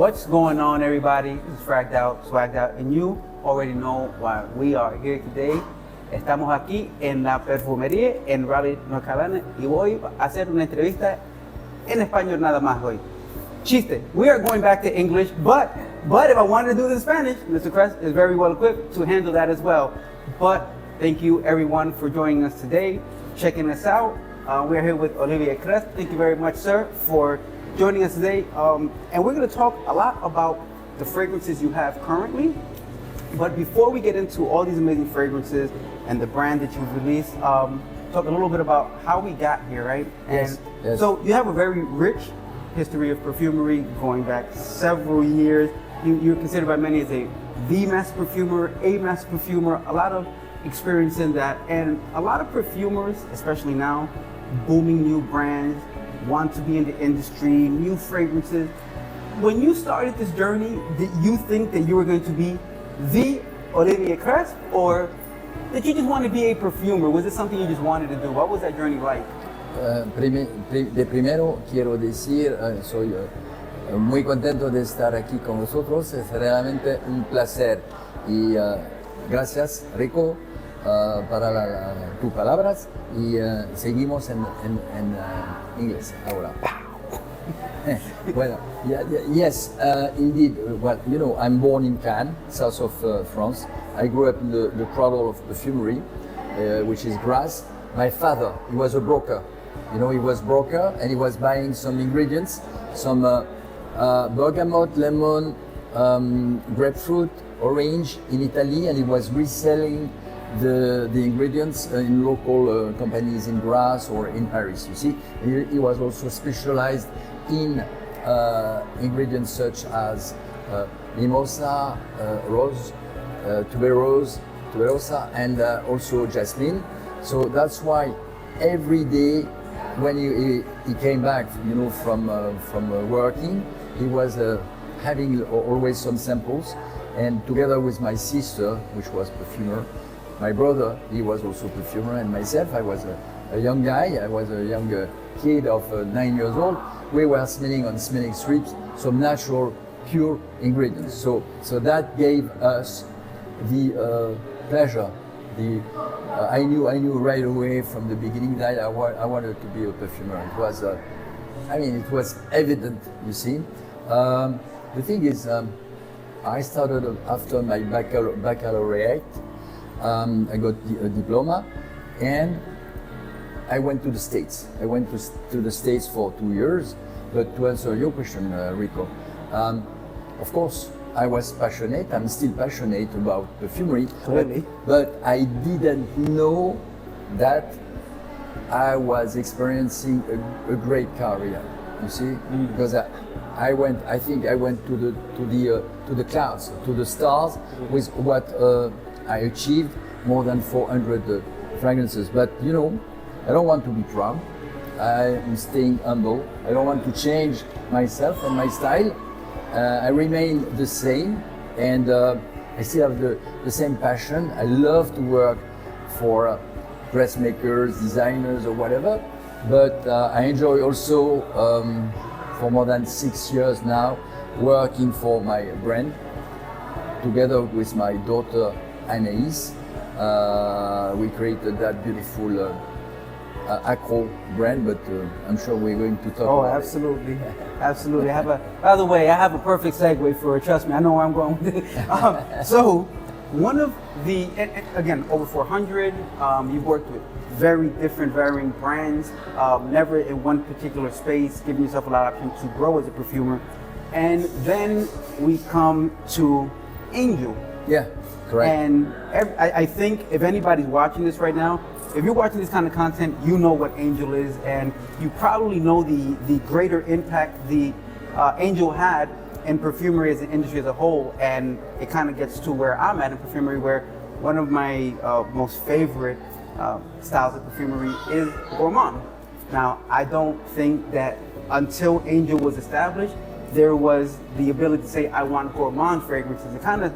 What's going on, everybody? This is Fragged Out, Swagged Out, and you already know why we are here today. Estamos aquí en la Perfumerie en Raleigh, North Carolina, y voy a hacer una entrevista en español nada más hoy. Chiste, we are going back to English, but if I wanted to do this in Spanish, Mr. Cresp is very well equipped to handle that as well. But thank you everyone for joining us today, checking us out. We're here with Olivier Cresp. Thank you very much, sir, for joining us today. And we're going to talk a lot about the fragrances you have currently. But before we get into all these amazing fragrances and the brand that you've released, talk a little bit about how we got here, right? Yes. So you have a very rich history of perfumery going back several years. You're considered by many as the master perfumer, a master perfumer, a lot of experience in that. And a lot of perfumers, especially now, booming new brands, want to be in the industry, new fragrances. When you started this journey, did you think that you were going to be the Olivier Cresp, or did you just want to be a perfumer? Was it something you just wanted to do? What was that journey like? De primero quiero decir, soy muy contento de estar aquí con vosotros, es realmente un placer y gracias Rico para tus palabras y seguimos en inglés ahora. Well, yes, indeed. Well, you know, I'm born in Cannes, south of France. I grew up in the cradle of perfumery, which is Grasse. My father, he was a broker. You know, he was broker and he was buying some ingredients, some bergamot, lemon, grapefruit, orange in Italy, and he was reselling the ingredients in local companies in Grasse or in Paris. You see, he was also specialized in ingredients such as mimosa, rose, tuberosa, and also jasmine. So that's why every day when he came back, you know, from working, he was having always some samples, and together with my sister, which was perfumer, my brother, he was also perfumer, and myself, I was a young guy, I was a young kid of 9 years old. We were smelling on smelling strips some natural, pure ingredients. So that gave us the pleasure. I knew right away from the beginning that I wanted to be a perfumer. It was, it was evident. You see, the thing is, I started after my baccalaureate. I got a diploma, and I went to the States. I went to the States for 2 years. But to answer your question, Rico, of course, I was passionate. I'm still passionate about perfumery. Really? But I didn't know that I was experiencing a great career. You see, because I went to the clouds, to the stars, with what I achieved, more than 400 fragrances. But you know, I don't want to be proud. I'm staying humble. I don't want to change myself and my style. I remain the same, and I still have the same passion. I love to work for dressmakers, designers, or whatever. But I enjoy also, for more than 6 years now, working for my brand, together with my daughter Anaïs. We created that beautiful Akro brand, but I'm sure we're going to talk about absolutely. It. Absolutely. By the way, I have a perfect segue for it. Trust me, I know where I'm going with it. So, one of the, again, over 400, you've worked with very different, varying brands, never in one particular space, giving yourself a lot of options to grow as a perfumer. And then we come to Angel. Yeah, correct. And I think if anybody's watching this right now, if you're watching this kind of content, you know what Angel is, and you probably know the greater impact the Angel had in perfumery as an industry as a whole. And it kind of gets to where I'm at in perfumery, where one of my most favorite styles of perfumery is gourmand. Now, I don't think that until Angel was established, there was the ability to say, I want gourmand fragrances. It kind of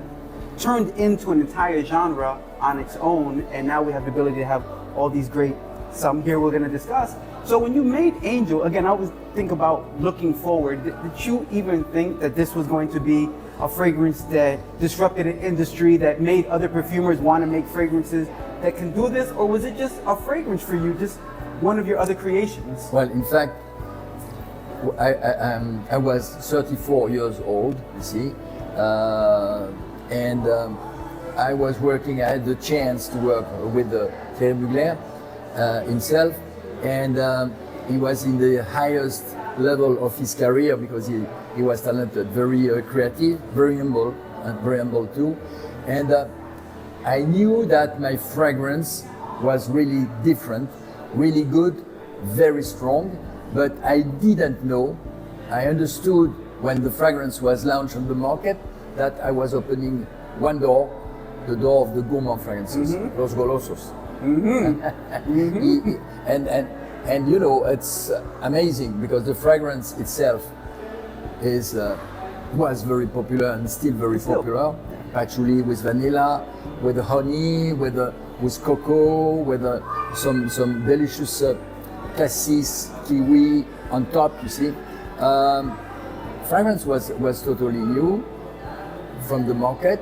turned into an entire genre on its own, and now we have the ability to have all these great some here we're going to discuss. So when you made Angel, again, I always think about looking forward. Did you even think that this was going to be a fragrance that disrupted an industry, that made other perfumers want to make fragrances that can do this? Or was it just a fragrance for you, just one of your other creations? Well, in fact, I was 34 years old, you see, and I was working, I had the chance to work with Thierry Mugler himself, and he was in the highest level of his career because he was talented, very creative, very humble too. And I knew that my fragrance was really different, really good, very strong, but I didn't know. I understood when the fragrance was launched on the market that I was opening one door, the door of the gourmand fragrances, Los Golosos. And you know, it's amazing because the fragrance itself was very popular and still very popular. Patchouli with vanilla, with honey, with cocoa, with some delicious cassis, kiwi on top. You see, fragrance was totally new from the market,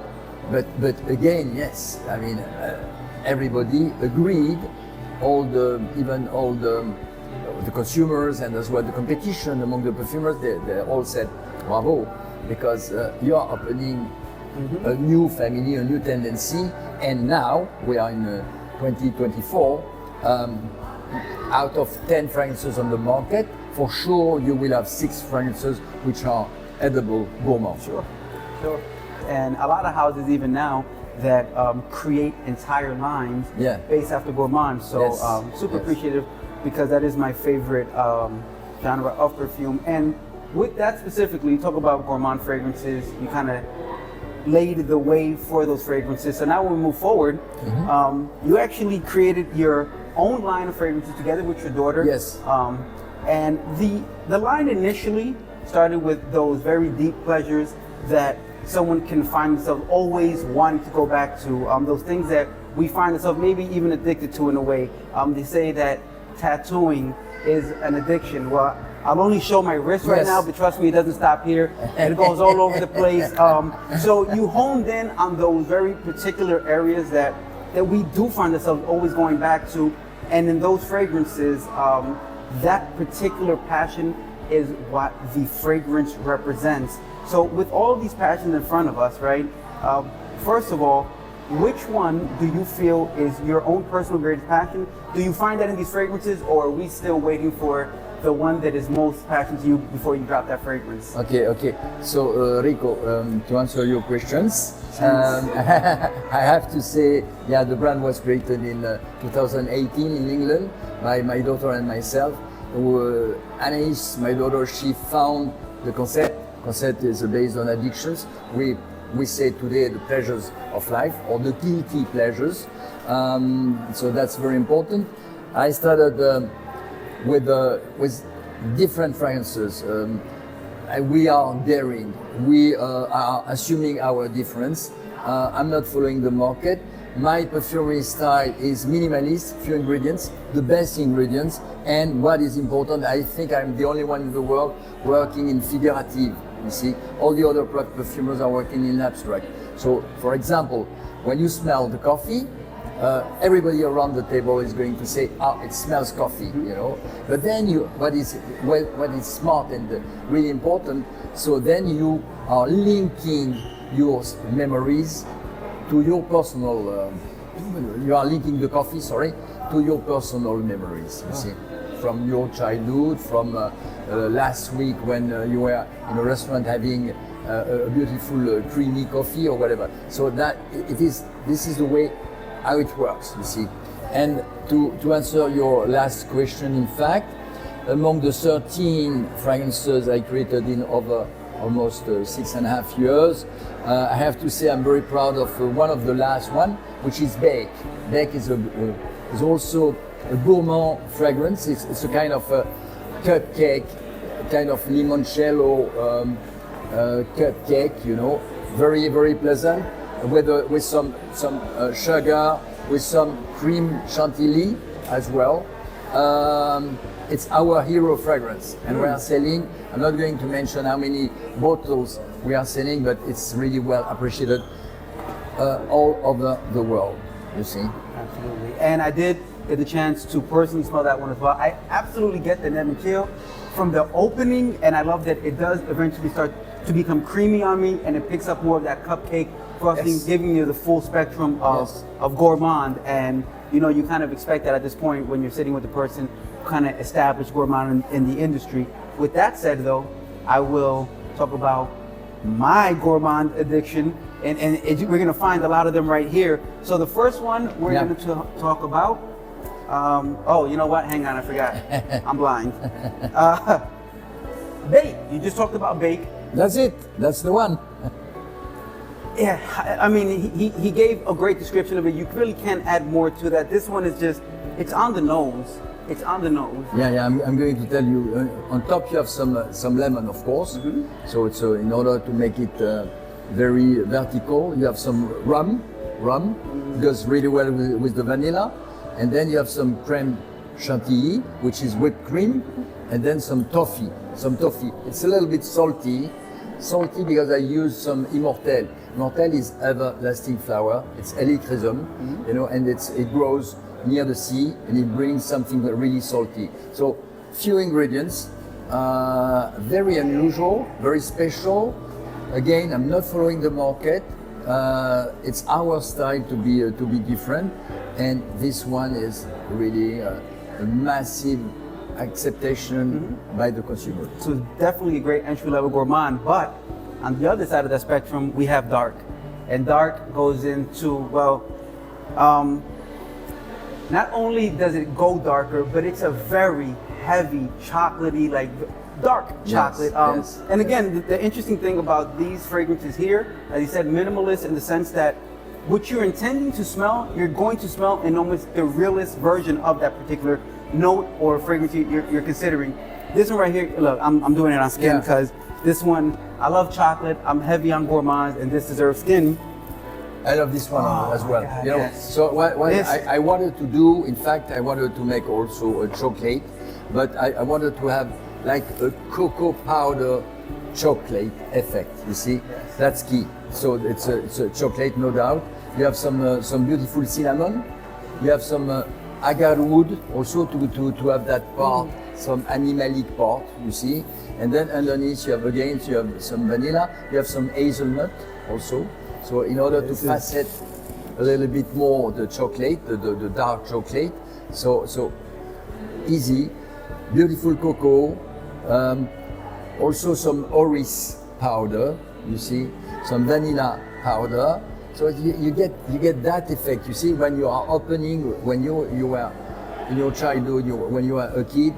but again, yes, I mean, everybody agreed. Even all the consumers and as well the competition among the perfumers, they all said bravo, because you are opening a new family, a new tendency, and now we are in 2024. Out of 10 fragrances on the market, for sure you will have 6 fragrances which are edible gourmand. Sure. And a lot of houses even now that create entire lines based after gourmand. So super appreciative, because that is my favorite genre of perfume. And with that specifically, you talk about gourmand fragrances, you kind of laid the way for those fragrances. So now when we move forward, you actually created your own line of fragrances together with your daughter. Yes. And the line initially started with those very deep pleasures that someone can find themselves always wanting to go back to, those things that we find ourselves maybe even addicted to in a way. They say that tattooing is an addiction. Well, I'll only show my wrist right now, but trust me, it doesn't stop here. It goes all over the place. So you honed in on those very particular areas that we do find ourselves always going back to. And in those fragrances, that particular passion is what the fragrance represents. So with all these passions in front of us, right? First of all, which one do you feel is your own personal greatest passion? Do you find that in these fragrances, or are we still waiting for the one that is most passionate to you before you drop that fragrance? Okay. So Rico, to answer your questions, I have to say, the brand was created in 2018 in England by my daughter and myself. Anaïs, my daughter, she found the concept. Concept is based on addictions. We say today the pleasures of life, or the guilty pleasures. So that's very important. I started with different fragrances. We are daring. We are assuming our difference. I'm not following the market. My perfumery style is minimalist, few ingredients, the best ingredients, and what is important, I think I'm the only one in the world working in figurative. You see, all the other perfumers are working in abstract. So, for example, when you smell the coffee, everybody around the table is going to say, it smells coffee, you know. But then what is smart and really important, so then you are linking your memories to your personal, you are linking the coffee, to your personal memories, you see. From your childhood, from last week when you were in a restaurant having a beautiful creamy coffee or whatever. So that this is the way how it works, you see. And to answer your last question, in fact, among the 13 fragrances I created in over almost 6.5 years, I have to say I'm very proud of one of the last one, which is Beck. Beck is also a gourmand fragrance. It's a kind of a cupcake, kind of limoncello cupcake, you know, very, very pleasant, with some sugar, with some cream chantilly as well. It's our hero fragrance, and we are selling. I'm not going to mention how many bottles we are selling, but it's really well appreciated all over the world. You see. Absolutely. And I did get the chance to personally smell that one as well. I absolutely get the neb and chill from the opening, and I love that it does eventually start to become creamy on me, and it picks up more of that cupcake frosting, Yes. giving you the full spectrum of gourmand. And you know, you kind of expect that at this point when you're sitting with the person who kind of established gourmand in the industry. With that said, though, I will talk about my gourmand addiction, and we're going to find a lot of them right here. So the first one we're going to talk about. Oh, you know what? Hang on, I forgot. I'm blind. Bake. You just talked about bake. That's it. That's the one. Yeah, I mean, he gave a great description of it. You really can't add more to that. This one is just, it's on the nose. It's on the nose. Yeah. I'm going to tell you. On top, you have some lemon, of course. Mm-hmm. So it's in order to make it very vertical. You have some rum. Goes really well with the vanilla, and then you have some creme chantilly, which is whipped cream, and then some toffee. It's a little bit salty because I use some immortelle. Immortelle is everlasting flower. It's helichrysum, you know, and it grows near the sea, and it brings something really salty. So few ingredients, very unusual, very special. Again, I'm not following the market. It's our style to be different, and this one is really a massive acceptation by the consumer. So it's definitely a great entry-level gourmand, but on the other side of that spectrum, we have dark. And dark goes into, well, not only does it go darker, but it's a very heavy, chocolatey, like dark chocolate. Yes. And again, the interesting thing about these fragrances here, as you said, minimalist in the sense that what you're intending to smell, you're going to smell in almost the realest version of that particular note or fragrance you're considering. This one right here, look, I'm doing it on skin because this one, I love chocolate, I'm heavy on gourmands, and this deserves skin. I love this one as well. God, you know, yes. so what I wanted to do, in fact, I wanted to make also a chocolate, but I wanted to have like a cocoa powder chocolate effect. You see, that's key. So it's a chocolate, no doubt. You have some beautiful cinnamon. You have some agar wood also to have that part, some animalic part. You see, and then underneath you have some vanilla. You have some hazelnut also. So in order to facet a little bit more the chocolate, the dark chocolate. So easy, beautiful cocoa. Also some orris powder, you see, some vanilla powder. So you get that effect. You see, when you are opening, when you were in your childhood, when you were a kid,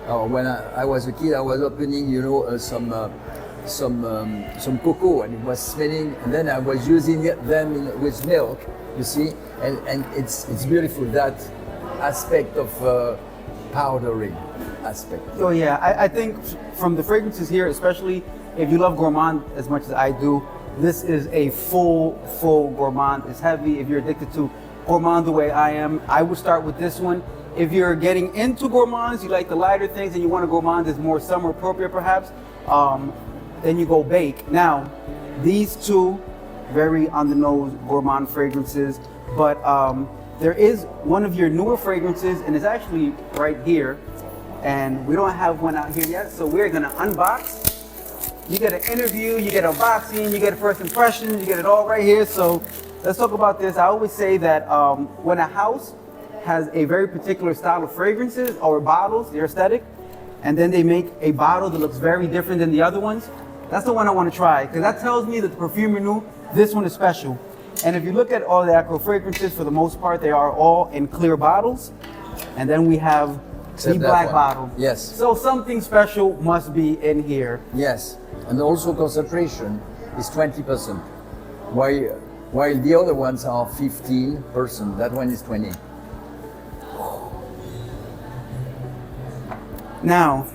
or when I was a kid, I was opening, you know, some cocoa, and it was smelling, and then I was using them with milk. You see, and it's beautiful, that aspect of powdering aspect. So yeah, I think from the fragrances here, especially if you love gourmand as much as I do, this is a full gourmand. It's heavy. If you're addicted to gourmand the way I am, I would start with this one. If you're getting into gourmands, you like the lighter things, and you want a gourmand that's more summer appropriate perhaps, then you go bake. Now, these two, very on the nose gourmand fragrances, but there is one of your newer fragrances, and it's actually right here, and we don't have one out here yet, so we're gonna unbox. You get an interview, you get unboxing, you get a first impression, you get it all right here. So let's talk about this. I always say that when a house has a very particular style of fragrances or bottles, their aesthetic, and then they make a bottle that looks very different than the other ones, that's the one I want to try, because that tells me that the perfumer knew this one is special. And if you look at all the Akro fragrances, for the most part, they are all in clear bottles. And then we have the black bottle. Yes. So something special must be in here. Yes, and also concentration is 20%, while the other ones are 15%. That one is 20. Now,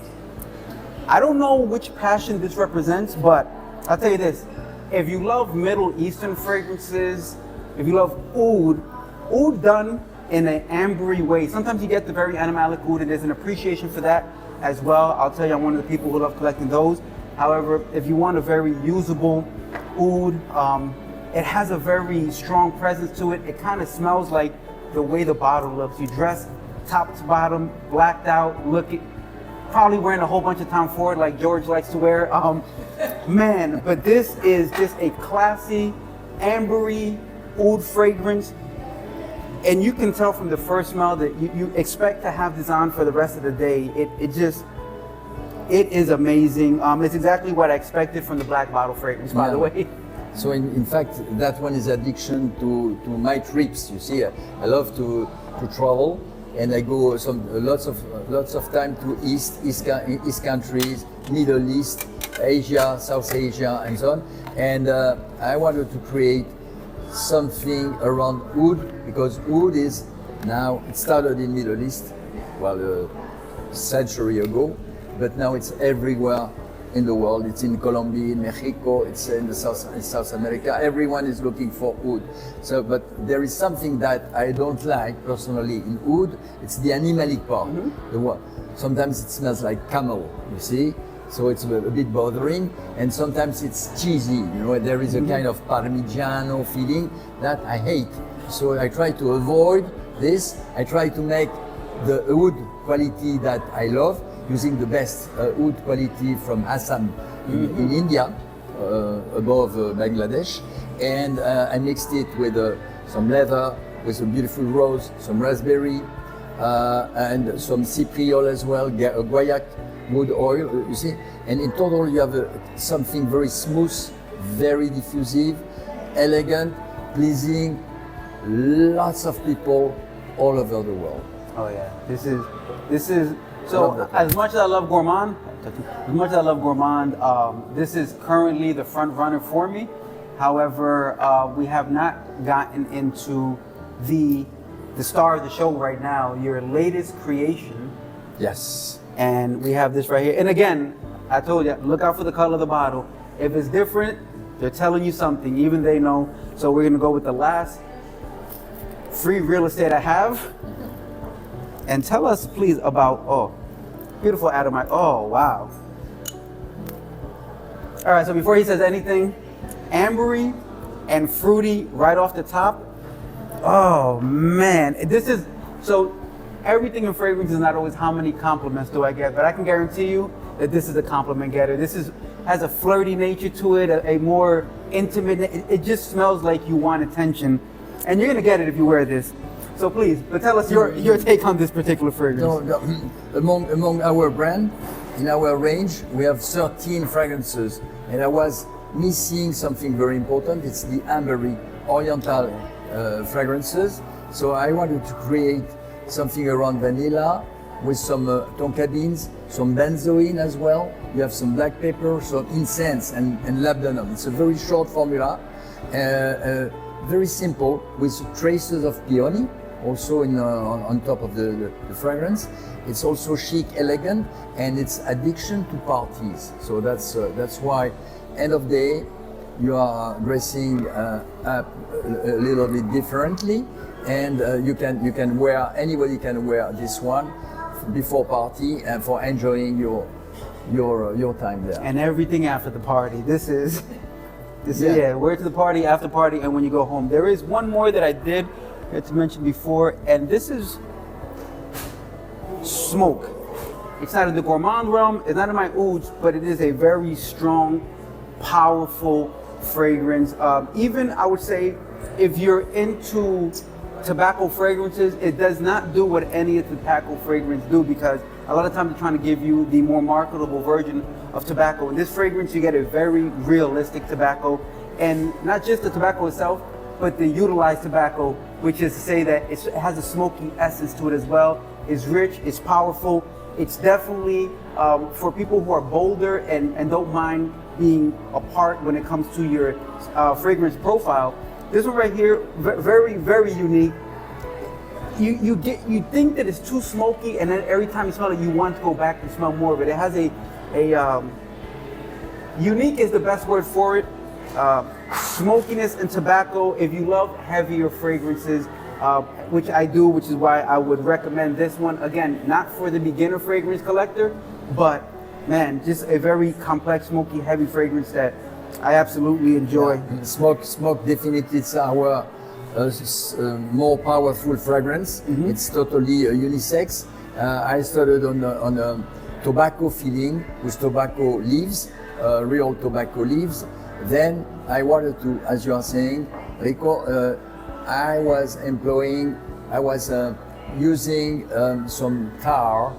I don't know which passion this represents, but I'll tell you this. If you love Middle Eastern fragrances, if you love oud done in an ambery way. Sometimes you get the very animalic oud, and there's an appreciation for that as well. I'll tell you, I'm one of the people who love collecting those. However, if you want a very usable oud, it has a very strong presence to it. It kind of smells like the way the bottle looks. You dress top to bottom, blacked out, probably wearing a whole bunch of Tom Ford like George likes to wear. Man, but this is just a classy, ambery oud fragrance. And you can tell from the first smell that you expect to have this on for the rest of the day. It is amazing. It's exactly what I expected from the black bottle fragrance, by the way. So in fact, that one is addiction to my trips. You see, I love to travel, and I go lots of time to East countries, Middle East, Asia, South Asia, and so on. And I wanted to create something around oud, because oud is now, it started in Middle East, a century ago, but now it's everywhere in the world. It's in Colombia, in Mexico, it's in South America. Everyone is looking for oud. So, but there is something that I don't like personally in oud. It's the animalic part. Sometimes it smells like camel, you see? So it's a bit bothering, and sometimes it's cheesy. There is a kind of Parmigiano feeling that I hate. So I try to avoid this. I try to make the oud quality that I love, using the best oud quality from Assam in India, above Bangladesh, and I mixed it with some leather, with a beautiful rose, some raspberry, and some cypriol as well, guaiac wood oil, you see, and in total you have something very smooth, very diffusive, elegant, pleasing, lots of people all over the world. Oh yeah, this is so. As much as I love gourmand, this is currently the front runner for me. However, we have not gotten into the star of the show right now, your latest creation. Yes. And we have this right here. And again, I told you, look out for the color of the bottle. If it's different, they're telling you something, even they know. So we're gonna go with the last free real estate I have. And tell us please about, beautiful atomite, wow. All right, so before he says anything, ambery and fruity right off the top. Oh man, so everything in fragrance is not always how many compliments do I get, but I can guarantee you that this is a compliment getter. Has a flirty nature to it, a more intimate, it just smells like you want attention. And you're gonna get it if you wear this. So please, but tell us your take on this particular fragrance. Among our brand, in our range, we have 13 fragrances, and I was missing something very important. It's the ambery oriental fragrances. So I wanted to create something around vanilla with some tonka beans, some benzoin as well. You have some black pepper, some incense, and labdanum. It's a very short formula, very simple, with traces of peony also on top of the fragrance. It's also chic, elegant, and it's addiction to parties. So that's why, end of day, you are dressing up a little bit differently, and anybody can wear this one before party and for enjoying your time there. And everything after the party. This is wear to the party, after party, and when you go home. There is one more that I did get to mention before, and this is smoke. It's not in the gourmand realm, it's not in my ouds, but it is a very strong, powerful fragrance. Even I would say, if you're into tobacco fragrances, it does not do what any of the tobacco fragrances do, because a lot of times they're trying to give you the more marketable version of tobacco. In this fragrance, you get a very realistic tobacco, and not just the tobacco itself, but the utilized tobacco, which is to say that it has a smoky essence to it as well. It's rich, it's powerful. It's definitely for people who are bolder and don't mind being apart when it comes to your fragrance profile. This one right here, very, very unique. You think that it's too smoky, and then every time you smell it, you want to go back and smell more of it. It has a unique is the best word for it. Smokiness and tobacco. If you love heavier fragrances, which I do, which is why I would recommend this one. Again, not for the beginner fragrance collector, but man, just a very complex, smoky, heavy fragrance that I absolutely enjoy. Yeah. Smoke definitely it's our more powerful fragrance. It's totally unisex. I started on a tobacco filling with tobacco leaves, real tobacco leaves. Then I wanted to, as you are saying, Rico, I was using some tar,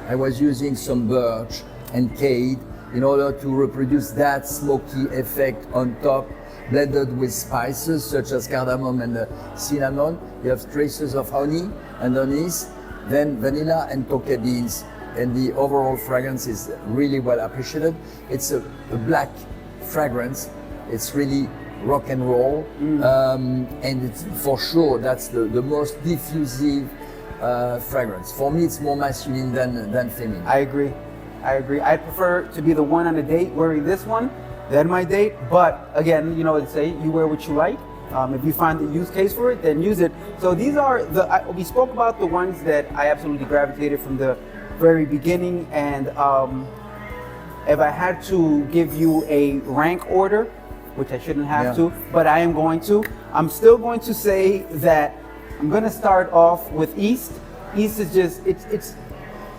I was using some birch and cade in order to reproduce that smoky effect on top, blended with spices such as cardamom and cinnamon. You have traces of honey underneath, then vanilla and tonka beans, and the overall fragrance is really well appreciated. It's a black fragrance. It's really rock and roll, and it's for sure that's the most diffusive fragrance. For me, it's more masculine than feminine. I agree. I prefer to be the one on a date wearing this one than my date. But again, you know what they say, you wear what you like. If you find the use case for it, then use it. So these are we spoke about the ones that I absolutely gravitated from the very beginning. And if I had to give you a rank order, which I shouldn't have to, but I am going to, I'm still going to say that I'm going to start off with East. East is just, it's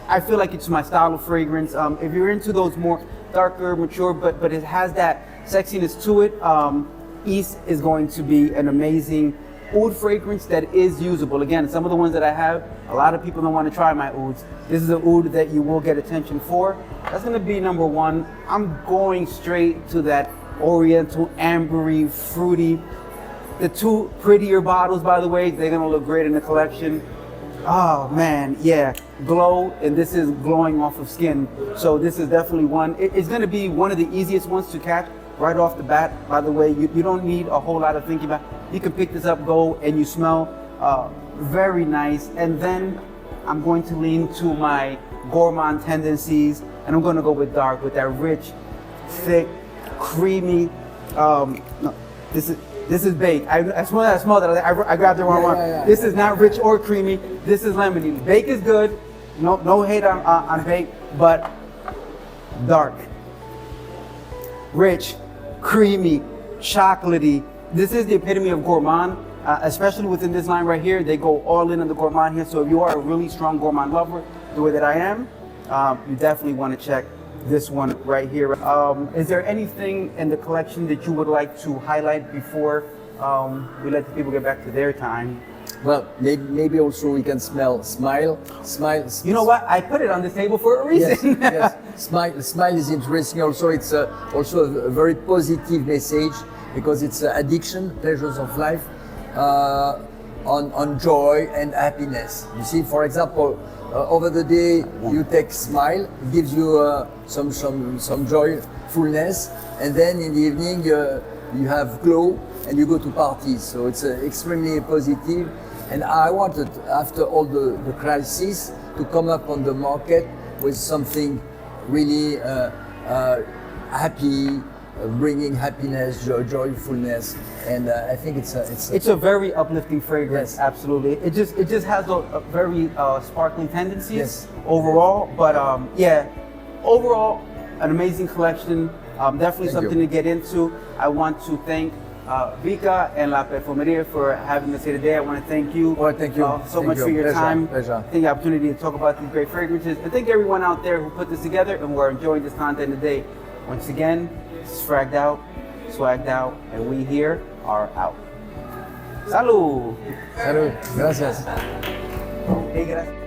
I feel like it's my style of fragrance. If you're into those more darker, mature, but it has that sexiness to it, East is going to be an amazing oud fragrance that is usable. Again, some of the ones that I have, a lot of people don't want to try my ouds. This is an oud that you will get attention for. That's going to be number one. I'm going straight to that oriental, ambery, fruity. The two prettier bottles, by the way, they're going to look great in the collection. Oh man, yeah, glow, and this is glowing off of skin. So this is definitely one. It's going to be one of the easiest ones to catch right off the bat. By the way, you don't need a whole lot of thinking about. You can pick this up, go, and you smell very nice. And then I'm going to lean to my gourmand tendencies, and I'm going to go with dark, with that rich, thick, creamy. No, this is baked. I smell that. I grabbed the wrong one. This is not rich or creamy. This is lemony. Bake is good. No hate on bake, but dark, rich, creamy, chocolatey. This is the epitome of gourmand, especially within this line right here. They go all in on the gourmand here. So if you are a really strong gourmand lover, the way that I am, you definitely want to check this one right here. Is there anything in the collection that you would like to highlight before we let the people get back to their time? Well, maybe also we can smell smile. You know what? I put it on this table for a reason. Yes. Smile is interesting. Also, it's also a very positive message because it's addiction, pleasures of life, on joy and happiness. You see, for example, over the day you take smile, it gives you some joyfulness, and then in the evening you have glow and you go to parties. So it's extremely positive. And I wanted, after all the crises, to come up on the market with something really happy, bringing happiness, joyfulness, and I think it's a very uplifting fragrance. Yes. Absolutely. It just has a very sparkling tendencies overall, but yeah, overall an amazing collection. Definitely something to get into. I want to thank Vika and La Perfumerie for having us here today. I want to thank you, so much for your time. Pleasure. Thank the opportunity to talk about these great fragrances, and thank everyone out there who put this together and who are enjoying this content today. Once again, fragged out, swagged out, and we here are out. Salud. Salud. Gracias. Hey, gracias.